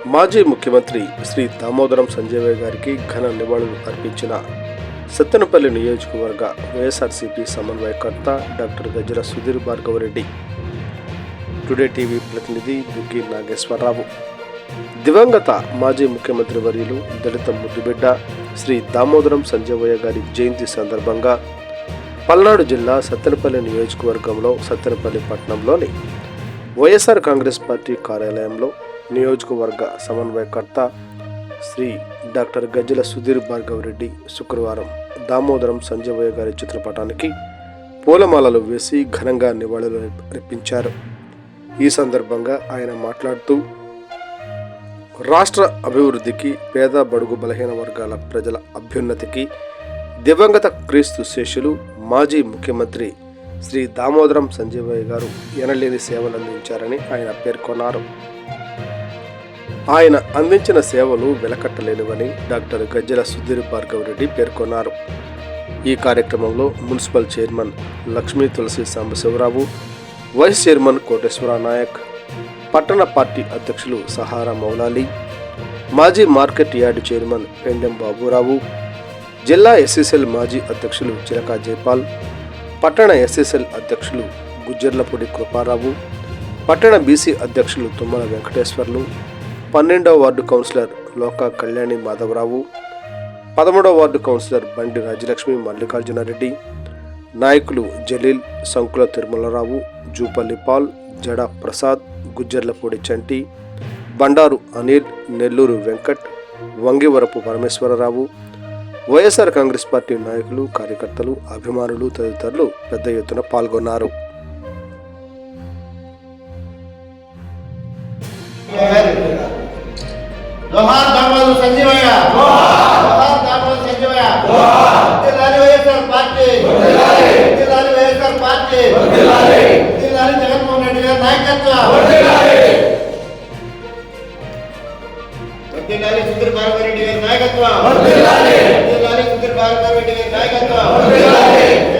మాజీ ముఖ్యమంత్రి శ్రీ దామోదరం సంజయ్ గారికి ఘన నివాళులు అర్పించిన సత్తెనపల్లి నియోజకవర్గ వైఎస్ఆర్సీపీ సమన్వయకర్త డాక్టర్ గజ్జల సుధీర్ భార్గవరెడ్డి. టుడే టీవీ ప్రతినిధి దుగ్గి నాగేశ్వరరావు. దివంగత మాజీ ముఖ్యమంత్రి వర్యులు దళిత ముద్దుబిడ్డ శ్రీ దామోదరం సంజయ్ గారి జయంతి సందర్భంగా పల్నాడు జిల్లా సత్తెనపల్లి నియోజకవర్గంలో సత్తెనపల్లి పట్టణంలోని వైఎస్ఆర్ కాంగ్రెస్ పార్టీ కార్యాలయంలో నియోజకవర్గ సమన్వయకర్త శ్రీ డాక్టర్ గజ్జల సుధీర్ భార్గవరెడ్డి శుక్రవారం దామోదరం సంజయ్ గారి చిత్రపటానికి పూలమాలలు వేసి ఘనంగా నివాళులు అర్పించారు. ఈ సందర్భంగా ఆయన మాట్లాడుతూ, రాష్ట్ర అభివృద్ధికి, పేద బడుగు బలహీన వర్గాల ప్రజల అభ్యున్నతికి దివంగత క్రీస్తు శేషులు మాజీ ముఖ్యమంత్రి శ్రీ దామోదరం సంజయ్ గారు ఎనలేని సేవలు అందించారని ఆయన పేర్కొన్నారు. ఆయన అందించిన సేవలు వెలకట్టలేనివని డాక్టర్ గజ్జల సుధీర్ భార్గవరెడ్డి పేర్కొన్నారు. ఈ కార్యక్రమంలో మున్సిపల్ చైర్మన్ లక్ష్మీ తులసి సాంబశివరావు, వైస్ చైర్మన్ కోటేశ్వర నాయక్, పట్టణ పార్టీ అధ్యక్షులు సహారా మౌలాలి, మాజీ market yard chairman Pendem Baburao, జిల్లా ఎస్ఎస్ఎల్ మాజీ అధ్యక్షులు చిలకా జైపాల్, పట్టణ ఎస్ఎస్ఎల్ అధ్యక్షులు గుజ్జర్లపూడి కృపారావు, పట్టణ బీసీ అధ్యక్షులు తుమ్మల వెంకటేశ్వర్లు, 12వ వార్డు కౌన్సిలర్ లోకా కళ్యాణి మాధవరావు, 13వ వార్డు కౌన్సిలర్ బండి రాజలక్ష్మి మల్లికార్జునారెడ్డి, నాయకులు జలీల్, సంకుల తిరుమలరావు, జూపల్లి పాల్, జడ ప్రసాద్, గుజ్జర్లపూడి చంటి, బండారు అనిల్, నెల్లూరు వెంకట్, వంగివరపు పరమేశ్వరరావు, వైఎస్ఆర్ కాంగ్రెస్ పార్టీ నాయకులు, కార్యకర్తలు, అభిమానులు తదితరులు పెద్ద ఎత్తున పాల్గొన్నారు. సుధీర్ భార్గవరెడ్డి గారి నాయకత్వం. సుధీర్ భార్గవరెడ్డి గారి నాయకత్వం.